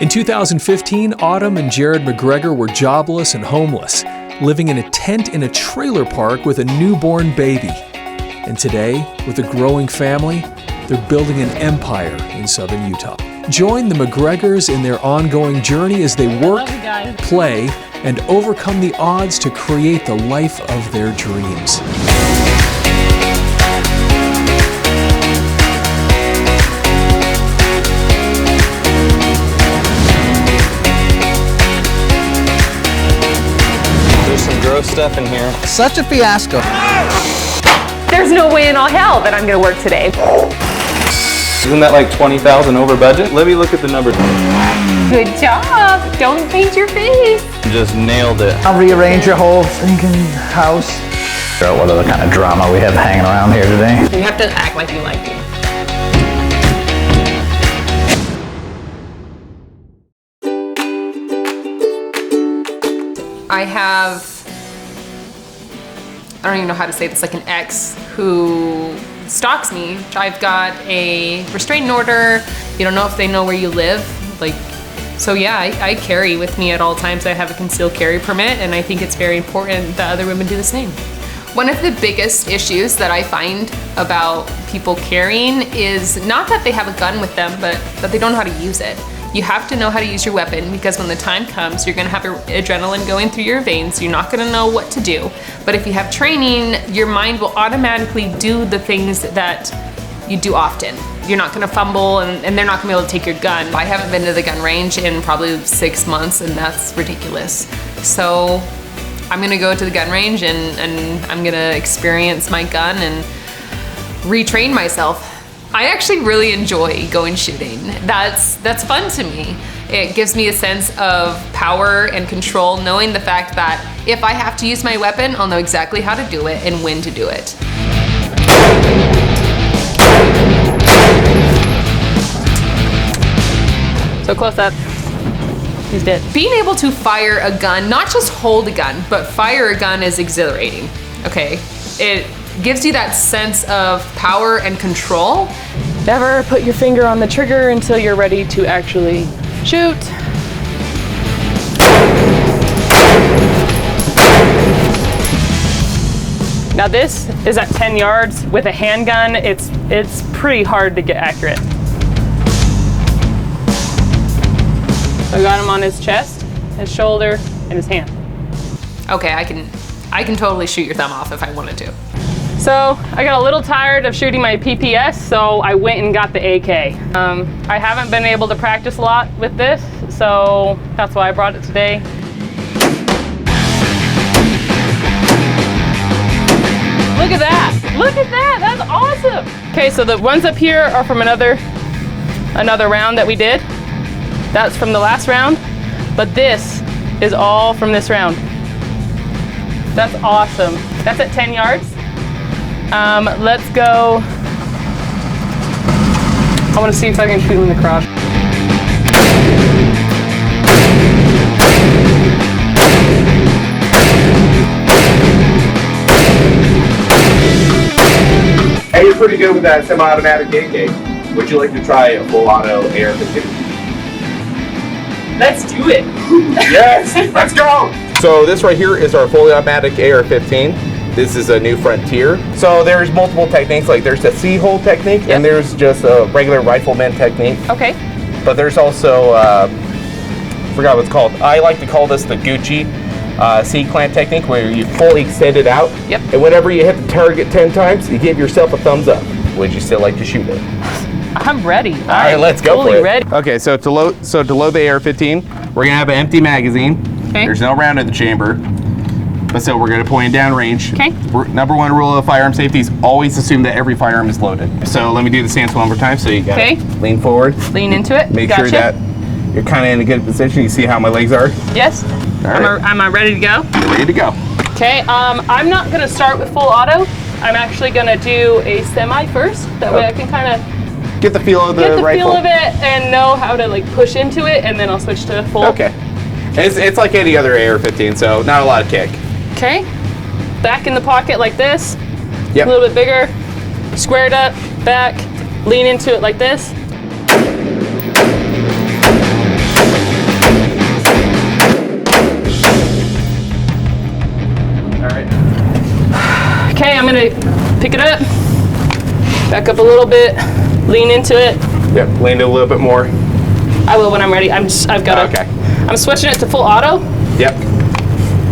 In 2015, Autumn and Jared McGregor were jobless and homeless, living in a tent in a trailer park with a newborn baby. And today, with a growing family, they're building an empire in southern Utah. Join the McGregors in their ongoing journey as they work, play, and overcome the odds to create the life of their dreams. There's some gross stuff in here. Such a fiasco. There's no way in all hell that I'm gonna work today. Isn't that like 20,000 over budget? Let me look at the numbers. Good job. Don't paint your face. Just nailed it. I'll rearrange your whole thinking house. Figure out what other kind of drama we have hanging around here today. You have to act like you like me. I don't even know how to say this, like an ex who stalks me. I've got a restraining order. You don't know if they know where you live. So yeah, I carry with me at all times. I have a concealed carry permit, and I think it's very important that other women do the same. One of the biggest issues that I find about people carrying is not that they have a gun with them, but that they don't know how to use it. You have to know how to use your weapon, because when the time comes, you're gonna have adrenaline going through your veins. You're not gonna know what to do. But if you have training, your mind will automatically do the things that you do often. You're not gonna fumble, and they're not gonna be able to take your gun. I haven't been to the gun range in probably 6 months, and that's ridiculous. So I'm gonna go to the gun range, and I'm gonna experience my gun and retrain myself. I actually really enjoy going shooting. That's fun to me. It gives me a sense of power and control, knowing the fact that if I have to use my weapon, I'll know exactly how to do it and when to do it. So close up. He's dead. Being able to fire a gun, not just hold a gun, but fire a gun is exhilarating, okay? It gives you that sense of power and control. Never put your finger on the trigger until you're ready to actually shoot. Now this is at 10 yards. With a handgun, it's pretty hard to get accurate. I got him on his chest, his shoulder, and his hand. Okay, I can totally shoot your thumb off if I wanted to. So I got a little tired of shooting my PPS, so I went and got the AK. I haven't been able to practice a lot with this, so that's why I brought it today. Look at that! Look at that! That's awesome! Okay, so the ones up here are from another round that we did. That's from the last round, but this is all from this round. That's awesome. That's at 10 yards. Let's go. I want to see if I can shoot him in the crotch. Hey, you're pretty good with that semi-automatic AK. Would you like to try a full auto AR-15? Let's do it. Yes, let's go. So this right here is our fully automatic AR-15. This is a new frontier. So there's multiple techniques, like there's a C-hole technique, and there's just a regular rifleman technique. Okay. But there's also, forgot what it's called. I like to call this the Gucci C-clamp technique, where you fully extend it out. Yep. And whenever you hit the target 10 times, you give yourself a thumbs up. Would you still like to shoot it? I'm ready. All right, let's go for it. Ready. Okay, so to load the AR-15, we're gonna have an empty magazine. Okay. There's no round in the chamber. But so we're gonna point down range. Okay. Number one rule of firearm safety is always assume that every firearm is loaded. So let me do the stance one more time. So you gotta lean forward. Lean into it. Make sure that you're kind of in a good position. You see how my legs are? Yes. All right. Am I ready to go? You're ready to go. Okay. I'm not gonna start with full auto. I'm actually gonna do a semi first. That way I can kind of get the feel of the rifle. Get the feel of it and know how to like push into it, and then I'll switch to full. Okay. It's like any other AR-15, so not a lot of kick. Okay. Back in the pocket like this. Yep. A little bit bigger. Squared up, back, lean into it like this. Okay, I'm gonna pick it up, back up a little bit, lean into it. Yep, lean it a little bit more. I will when I'm ready. I've got to. Okay. I'm switching it to full auto. Yep.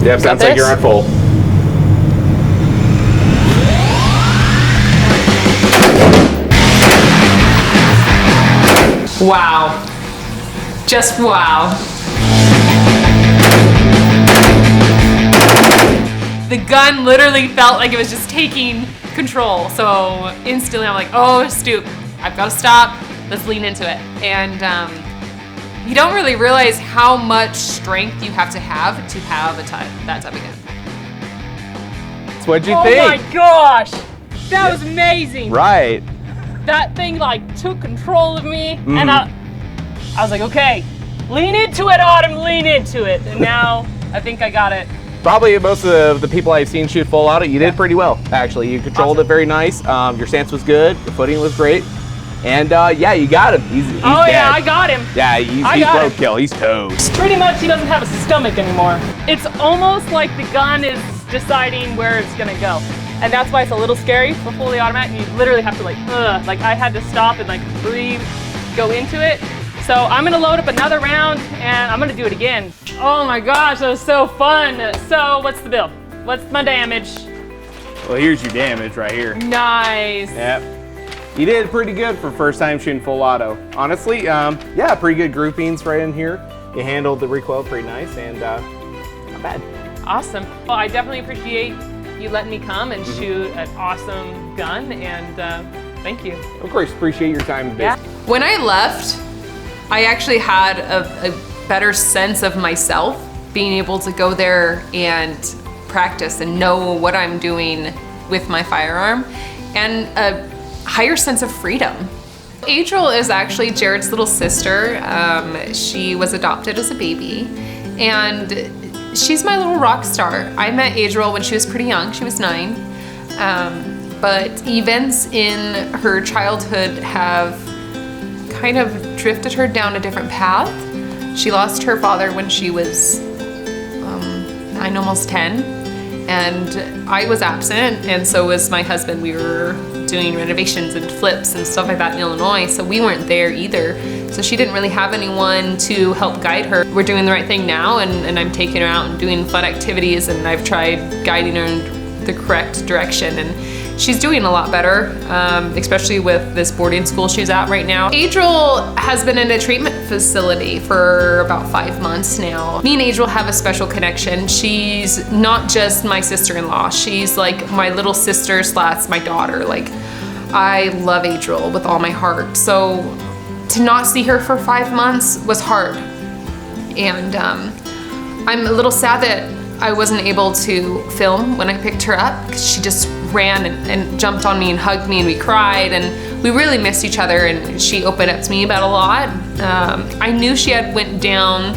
Yep, sounds like you're on full. Wow. Just wow. The gun literally felt like it was just taking control. So instantly I'm like, oh, stoop. I've got to stop. Let's lean into it. And you don't really realize how much strength you have to have that type of gun. So what'd you Oh think? my gosh, that was amazing. Right. That thing like took control of me, and I was like, okay, lean into it, Autumn, lean into it. And now I think I got it. Probably most of the people I've seen shoot full auto, you did pretty well, actually. You controlled it very nice. Your stance was good. Your footing was great. And yeah, you got him. He's Oh dead. yeah, I got him. Yeah, he's got him. roadkill. He's toast. Pretty much he doesn't have a stomach anymore. It's almost like the gun is deciding where it's gonna go. And that's why it's a little scary for fully automatic. You literally have to like I had to stop and like breathe, go into it. So I'm gonna load up another round and I'm gonna do it again. Oh my gosh, that was so fun. So what's the bill? What's my damage? Well, here's your damage right here. Nice. Yep. You did pretty good for first time shooting full auto. Honestly, yeah, pretty good groupings right in here. You handled the recoil pretty nice and not bad. Awesome. Well, I definitely appreciate you letting me come and shoot an awesome gun, and thank you. Of course, appreciate your time. Yeah. When I left, I actually had a better sense of myself, being able to go there and practice and know what I'm doing with my firearm, and a higher sense of freedom. Adriel is actually Jared's little sister. She was adopted as a baby, and she's my little rock star. I met Adriel when she was pretty young. She was 9. But events in her childhood have kind of drifted her down a different path. She lost her father when she was 9, almost 10. And I was absent, and so was my husband. We were doing renovations and flips and stuff like that in Illinois, so we weren't there either. So she didn't really have anyone to help guide her. We're doing the right thing now, and I'm taking her out and doing fun activities, and I've tried guiding her in the correct direction, and she's doing a lot better, especially with this boarding school she's at right now. Adriel has been in a treatment facility for about 5 months now. Me and Adriel have a special connection. She's not just my sister-in-law. She's like my little sister / my daughter. Like, I love Adriel with all my heart. So to not see her for 5 months was hard. And I'm a little sad that I wasn't able to film when I picked her up, because she just ran and jumped on me and hugged me, and we cried, and we really missed each other, and she opened up to me about a lot. I knew she had went down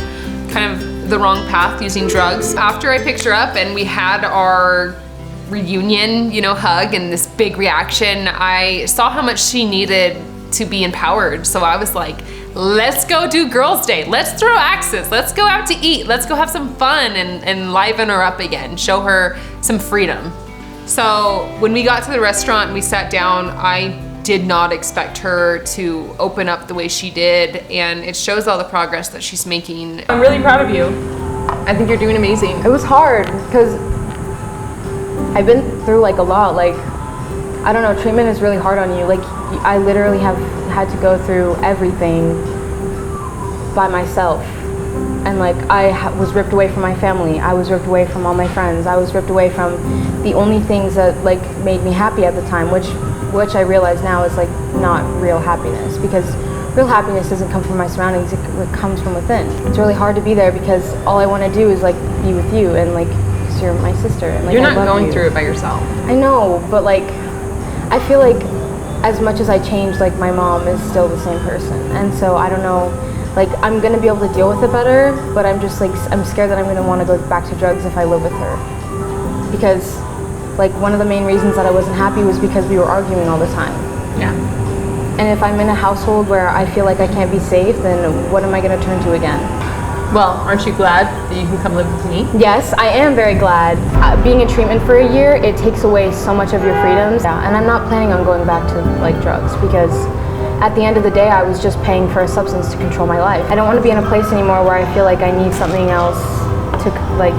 kind of the wrong path using drugs. After I picked her up and we had our reunion, hug and this big reaction, I saw how much she needed to be empowered. So I was like, let's go do Girls' Day. Let's throw axes. Let's go out to eat. Let's go have some fun and liven her up again. Show her some freedom. So when we got to the restaurant and we sat down, I did not expect her to open up the way she did. And it shows all the progress that she's making. I'm really proud of you. I think you're doing amazing. It was hard because I've been through like a lot. Like, I don't know, treatment is really hard on you. Like, I literally have had to go through everything by myself. And like, I was ripped away from my family. I was ripped away from all my friends. I was ripped away from the only things that like made me happy at the time, which I realize now is like not real happiness, because real happiness doesn't come from my surroundings, it comes from within. It's really hard to be there because all I want to do is like be with you, and like, 'cause you're my sister, and like, You're I not love going you. through it by yourself. I know, but like, I feel like as much as I changed, like my mom is still the same person. And so I don't know, like I'm gonna be able to deal with it better, but I'm just like, I'm scared that I'm gonna wanna go back to drugs if I live with her. Because like one of the main reasons that I wasn't happy was because we were arguing all the time. Yeah. And if I'm in a household where I feel like I can't be safe, then what am I gonna turn to again? Well, aren't you glad that you can come live with me? Yes, I am very glad. Being in treatment for a year, it takes away so much of your freedoms. Yeah, and I'm not planning on going back to like drugs because at the end of the day, I was just paying for a substance to control my life. I don't want to be in a place anymore where I feel like I need something else to like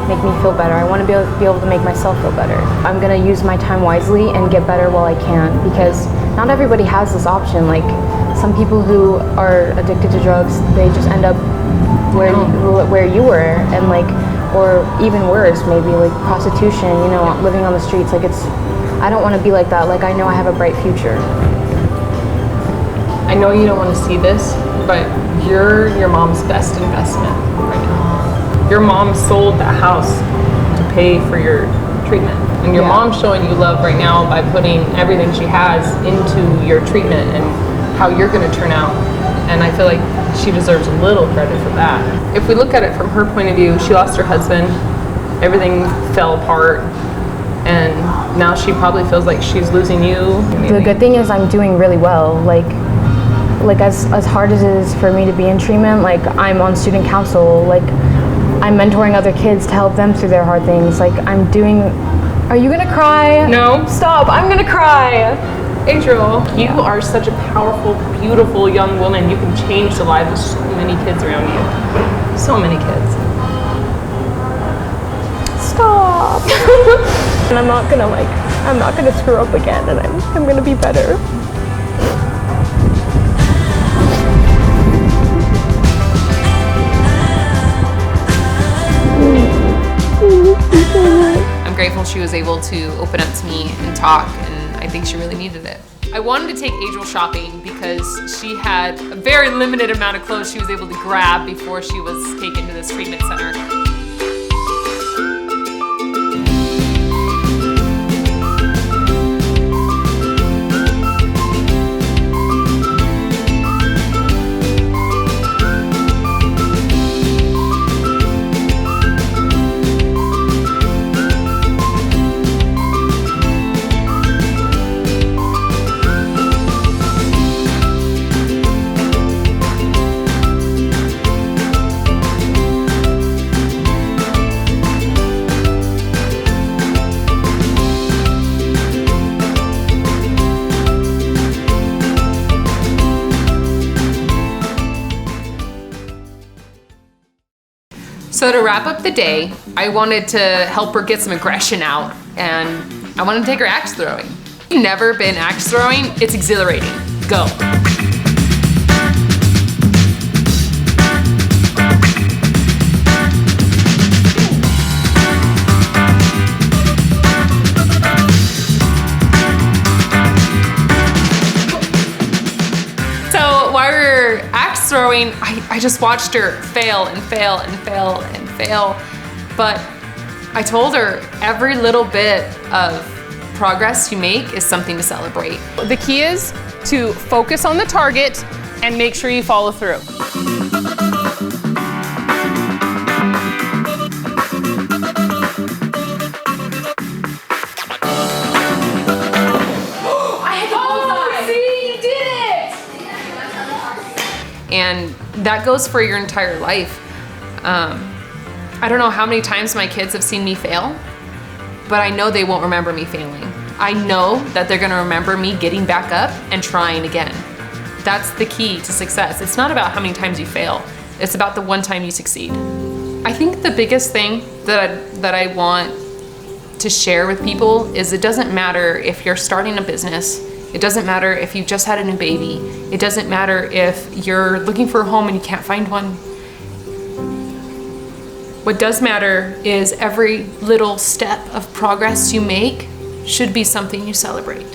make me feel better. I want to be able to make myself feel better. I'm gonna use my time wisely and get better while I can because not everybody has this option. Like some people who are addicted to drugs, they just end up where you were, and like, or even worse, maybe like prostitution, you know, living on the streets. Like I don't want to be like that. Like I know I have a bright future. I know you don't want to see this, but you're your mom's best investment right now. Your mom sold that house to pay for your treatment. And your mom's showing you love right now by putting everything she has into your treatment and how you're going to turn out. And I feel like she deserves a little credit for that. If we look at it from her point of view, she lost her husband, everything fell apart, and now she probably feels like she's losing you. The good thing is I'm doing really well. Like as hard as it is for me to be in treatment, like I'm on student council, like I'm mentoring other kids to help them through their hard things. Like I'm doing, are you gonna cry? No. Stop, I'm gonna cry. Adriel, you are such a powerful, beautiful young woman. You can change the lives of so many kids around you. So many kids. Stop. And I'm not gonna screw up again, and I'm gonna be better. I'm grateful she was able to open up to me and talk, and I think she really needed it. I wanted to take Adriel shopping because she had a very limited amount of clothes she was able to grab before she was taken to this treatment center. So to wrap up the day, I wanted to help her get some aggression out, and I wanted to take her axe throwing. If you've never been axe throwing, it's exhilarating. Go. So while we were axe throwing, I just watched her fail and fail and fail and fail. But I told her every little bit of progress you make is something to celebrate. The key is to focus on the target and make sure you follow through. And that goes for your entire life. I don't know how many times my kids have seen me fail, but I know they won't remember me failing. I know that they're gonna remember me getting back up and trying again. That's the key to success. It's not about how many times you fail. It's about the one time you succeed. I think the biggest thing that I want to share with people is it doesn't matter if you're starting a business. It doesn't matter if you just had a new baby. It doesn't matter if you're looking for a home and you can't find one. What does matter is every little step of progress you make should be something you celebrate.